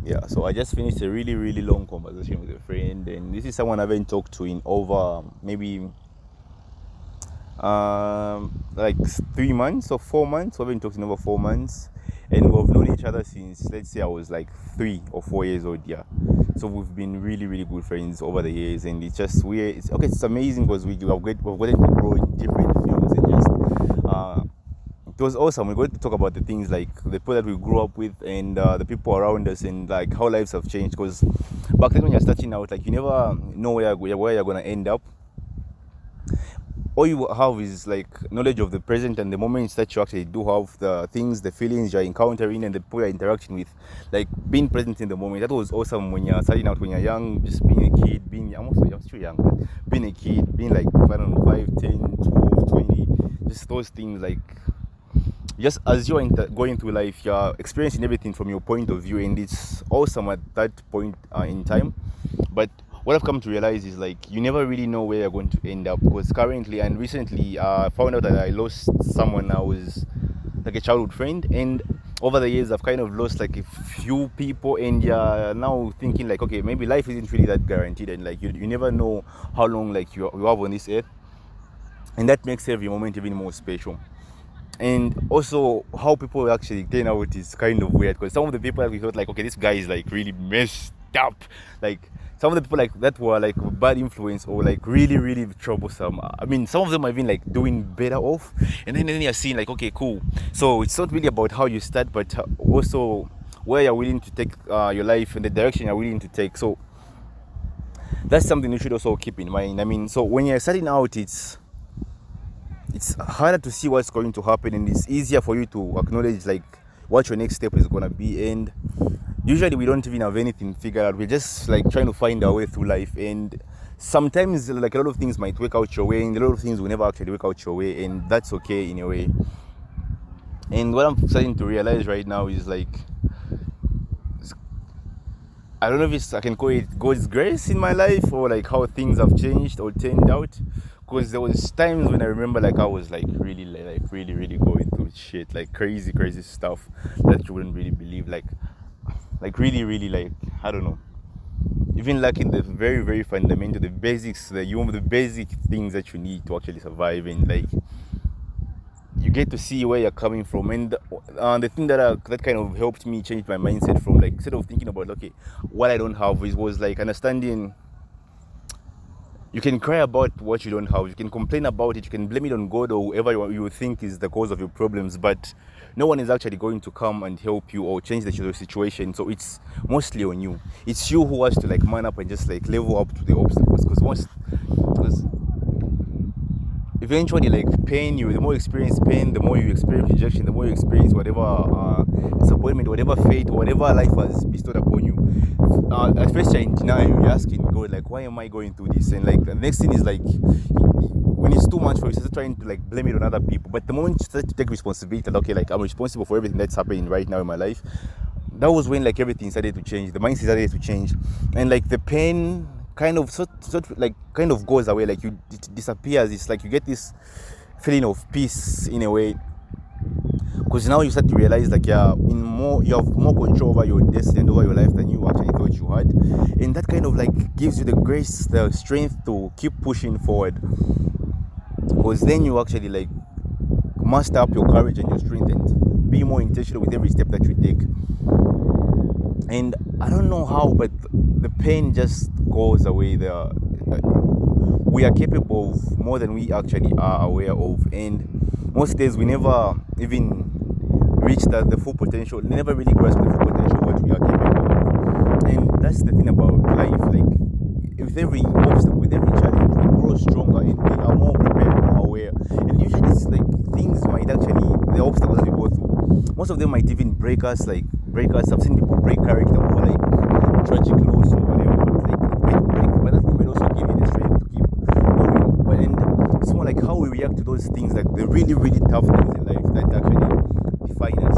Yeah, so I just finished a really, really long conversation with a friend, and this is someone I haven't talked to in over maybe like 3 months or 4 months. We haven't talked in over 4 months, and we've known each other since, let's say, I was like 3 or 4 years old. Yeah, so we've been really, really good friends over the years, and it's just weird. It's okay. It's amazing because we've gotten to grow in different fields and just it was awesome. We're going to talk about the things like the people that we grew up with and the people around us and like how lives have changed. Because back then when you're starting out, like you never know where you're gonna end up. All you have is like knowledge of the present and the moments that you actually do have, the things, the feelings you're encountering, and the people you're interacting with. Like being present in the moment. That was awesome when you're starting out, when you're young, just being a kid, I'm still young, but being a kid, being like, I don't know, 5, 10, 12, 20, just those things like just as you're going through life, you're experiencing everything from your point of view, and it's awesome at that point in time. But what I've come to realize is like you never really know where you're going to end up, because currently and recently I found out that I lost someone I was like a childhood friend, and over the years I've kind of lost like a few people, and you're now thinking like, okay, maybe life isn't really that guaranteed, and like you never know how long like you have on this earth, and that makes every moment even more special. And also how people actually turn out is kind of weird, because some of the people that we thought like, okay, this guy is like really messed up, like some of the people like that were like bad influence or like really, really troublesome. I mean, some of them are even like doing better off, and then you're seeing like, okay, cool. So it's not really about how you start, but also where you're willing to take your life and the direction you're willing to take. So that's something you should also keep in mind. I mean, so when you're starting out, it's harder to see what's going to happen, and it's easier for you to acknowledge like what your next step is going to be. And usually we don't even have anything figured out. We're just like trying to find our way through life, and sometimes like a lot of things might work out your way, and a lot of things will never actually work out your way, and that's okay in a way. And what I'm starting to realize right now is like, I don't know if I can call it God's grace in my life, or like how things have changed or turned out. Because there was times when I remember like I was like really going through shit, like crazy stuff that you wouldn't really believe, like really like, I don't know, even like in the very, very fundamental, the basics, the basic things that you need to actually survive. And like you get to see where you're coming from. And the thing that kind of helped me change my mindset from like, instead of thinking about okay, what I don't have, was like understanding you can cry about what you don't have, you can complain about it, you can blame it on God or whoever you think is the cause of your problems, but no one is actually going to come and help you or change the situation. So it's mostly on you. It's you who has to like man up and just like level up to the obstacles, because eventually like pain, the more you experience pain, the more you experience rejection, the more you experience whatever disappointment, whatever fate, whatever life has bestowed upon you. At first you're in denial, you're asking God like, why am I going through this? And like the next thing is like, when it's too much for you, you start trying to like blame it on other people. But the moment you start to take responsibility, like, okay, like I'm responsible for everything that's happening right now in my life, that was when like everything started to change, the mindset started to change, and like the pain kind of kind of goes away, like it disappears. It's like you get this feeling of peace in a way, because now you start to realize like you have more control over your destiny and over your life than you actually thought you had, and that kind of like gives you the grace, the strength to keep pushing forward, because then you actually like master up your courage and your strength and be more intentional with every step that you take. And I don't know how, but the pain just goes away there. We are capable of more than we actually are aware of, and most days we never even reach the full potential, never really grasp the full potential of what we are capable of. And that's the thing about life, like with every obstacle, with every challenge, we grow stronger and we are more prepared and more aware. And usually it's like things might actually, the obstacles that we go through, most of them might even break us. I've seen people break character over like tragic loss or whatever, but like it might break, but that thing might also give you the strength to keep going. But then it's more like how we react to those things, like the really, really tough things in life that actually define us.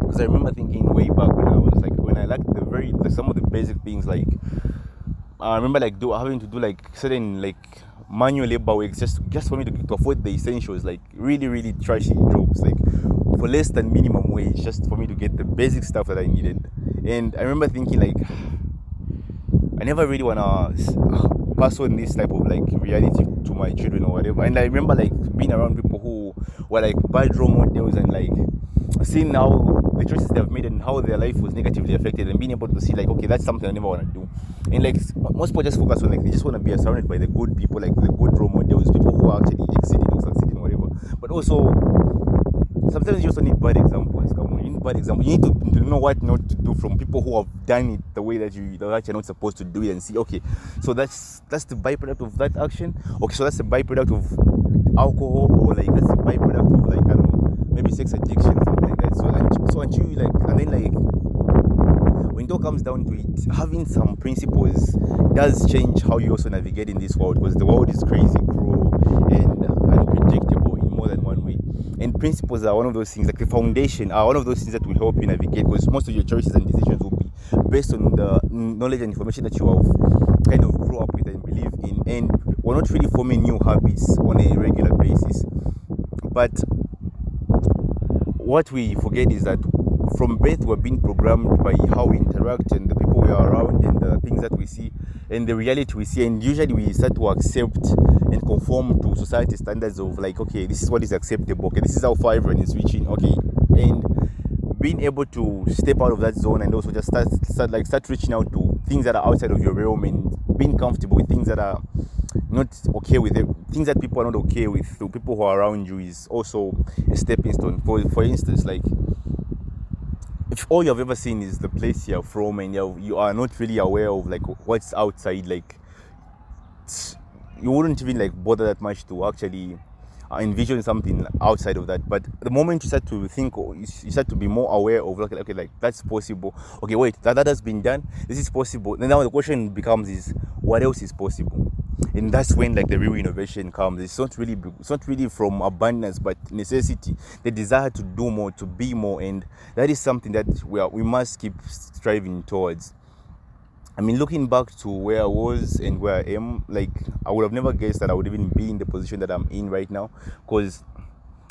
Because I remember thinking way back when I lacked some of the basic things, like I remember like having to do like certain like manual labor works just for me to afford the essentials, like really, really trashy jobs, like for less than minimum wage, just for me to get the basic stuff that I needed. And I remember thinking like, I never really wanna pass on this type of like reality to my children or whatever. And I remember like being around people who were like bad role models, and like seeing how the choices they have made and how their life was negatively affected, and being able to see like, okay, that's something I never want to do. And like most people just focus on like, they just want to be surrounded by the good people, like the good role models, people who are actually exceeding or succeeding or whatever. But also sometimes you also need bad examples. Come on, you need bad examples. You need to know what not to do from people who have done it the way that you're not supposed to do it, and see, okay, so that's the byproduct of that action. Okay, so that's the byproduct of alcohol, or like that's the byproduct of like, I don't know, maybe sex addiction, something like that. So until you like, and then like when it all comes down to it, having some principles does change how you also navigate in this world, because the world is crazy, cruel, and unpredictable in more than one way. And principles are one of those things, like the foundation are one of those things that will help you navigate, because most of your choices and decisions will be based on the knowledge and information that you have kind of grew up with and believe in. And we're not really forming new habits on a regular basis. But what we forget is that from birth we're being programmed by how we interact and the people we are around and the things that we see and the reality we see, and usually we start to accept and conform to society standards of like, okay, this is what is acceptable, okay, this is how far everyone is reaching, okay. And being able to step out of that zone and also just start reaching out to things that are outside of your realm, and being comfortable with things that are not okay with it, things that people are not okay with, to people who are around you, is also a stepping stone. For instance, like if all you've ever seen is the place you're from, and you are not really aware of like what's outside, like you wouldn't even like bother that much to actually envision something outside of that. But the moment you start to think, or you start to be more aware of okay, like that's possible, okay, wait, that has been done, this is possible, then now the question becomes is, what else is possible? And that's when like the real innovation comes. It's not really from abundance, but necessity, the desire to do more, to be more. And that is something that we must keep striving towards. I mean, looking back to where I was and where I am, like I would have never guessed that I would even be in the position that I'm in right now, because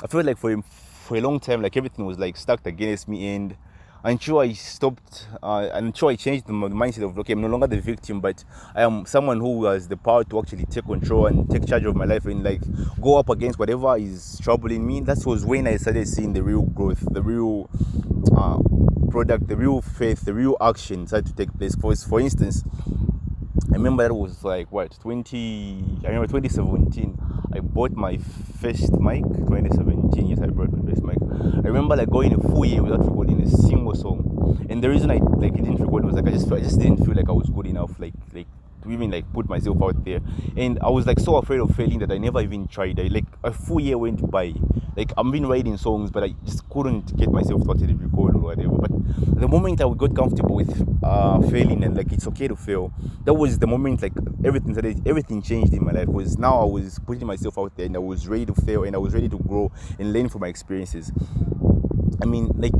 I felt like for a long time, like everything was like stacked against me. And until I stopped, until I changed the mindset of, okay, I'm no longer the victim, but I am someone who has the power to actually take control and take charge of my life and like go up against whatever is troubling me. That was when I started seeing the real growth, the real product, the real faith, the real action started to take place. For instance, I remember that was like 2017. I bought my first mic. 2017, yes, I bought my first mic. I remember like going a full year without recording a single song. And the reason I like didn't record was like I just didn't feel like I was good enough, like to even like put myself out there. And I was like so afraid of failing that I never even tried. Like a full year went by. Like I've been writing songs, but I just couldn't get myself to actually record or whatever. But the moment I got comfortable with failing and like it's okay to fail, that was the moment like everything changed in my life. Was now I was putting myself out there and I was ready to fail and I was ready to grow and learn from my experiences. I mean, like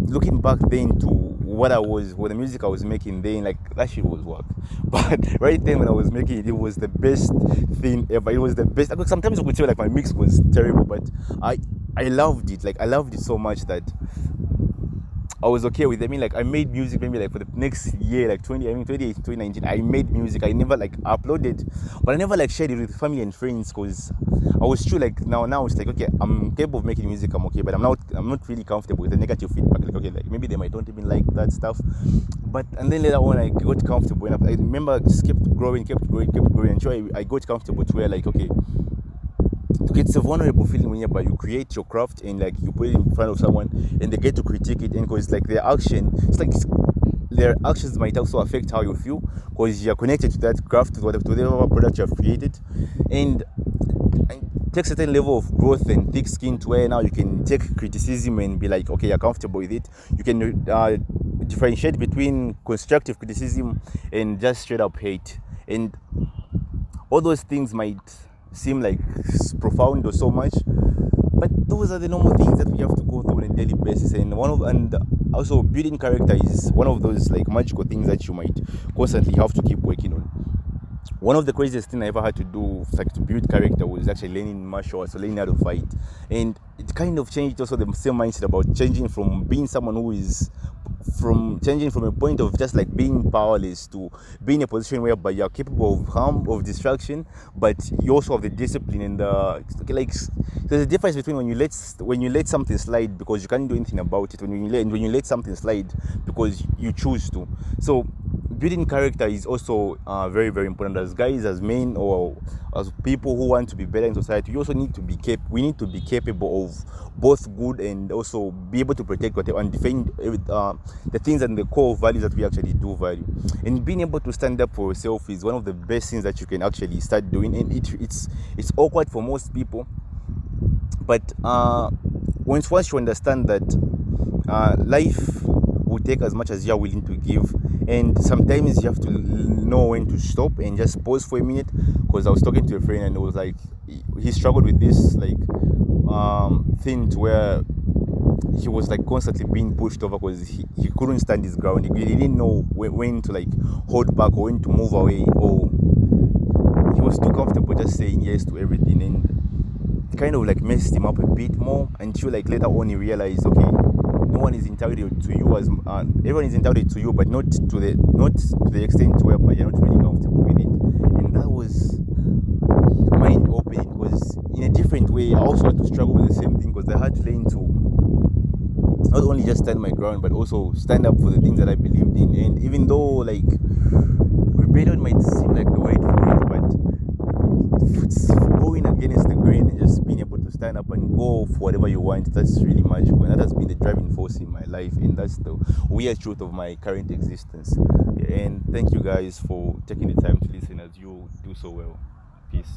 looking back then to what the music I was making then, like that shit was work. But right then when I was making it, it was the best thing ever. It was the best. Sometimes I could tell like my mix was terrible, but I loved it. Like I loved it so much that I was okay with it. I mean, like I made music maybe like for the next year, like 2019. I made music. I never like uploaded, but I never like shared it with family and friends, because I was still like now it's like, okay, I'm capable of making music, I'm okay, but I'm not really comfortable with the negative feedback. Like, okay, like maybe they might don't even like that stuff. But and then later on I got comfortable, and I remember I just kept growing until I got comfortable to where like, okay, it's a vulnerable feeling when you create your craft and like you put it in front of someone and they get to critique it, and because like their actions might also affect how you feel, because you're connected to that craft, to whatever product you have created. And it takes a certain level of growth and thick skin to where now you can take criticism and be like, okay, you're comfortable with it. You can differentiate between constructive criticism and just straight up hate. And all those things might seem like profound or so much, but those are the normal things that we have to go through on a daily basis. And also building character is one of those like magical things that you might constantly have to keep working on. One of the craziest things I ever had to do like to build character was actually learning martial arts, so learning how to fight. And it kind of changed also the same mindset about changing from being someone who is from changing from a point of just like being powerless to being in a position whereby you're capable of harm, of distraction, but you also have the discipline and the like. There's a difference between when you let something slide because you can't do anything about it, when you let something slide because you choose to. So building character is also very very important as guys, as men, or as people who want to be better in society. We also need to be capable of both good and also be able to protect whatever and defend the things and the core values that we actually do value. And being able to stand up for yourself is one of the best things that you can actually start doing. And it's awkward for most people, but once you understand that life will take as much as you're willing to give, and sometimes you have to know when to stop and just pause for a minute. Because I was talking to a friend and it was like he struggled with this like thing to where he was like constantly being pushed over because he couldn't stand his ground. He didn't know when to like hold back or when to move away, or he was too comfortable just saying yes to everything, and it kind of like messed him up a bit more until like later on he realized, okay, no one is entitled to you as everyone is entitled to you, but not to the extent whereby you're not really comfortable with it. And that was mind opening because in a different way I also had to struggle with the same thing because I had to learn to not only just stand my ground but also stand up for the things that I believed in. And even though like rebellion might seem like the word for it, but it's going against the grain and just being able to stand up and go for whatever you want, that's really magical. And that has been the driving force in my life, and that's the weird truth of my current existence. And thank you guys for taking the time to listen as you do so well. Peace.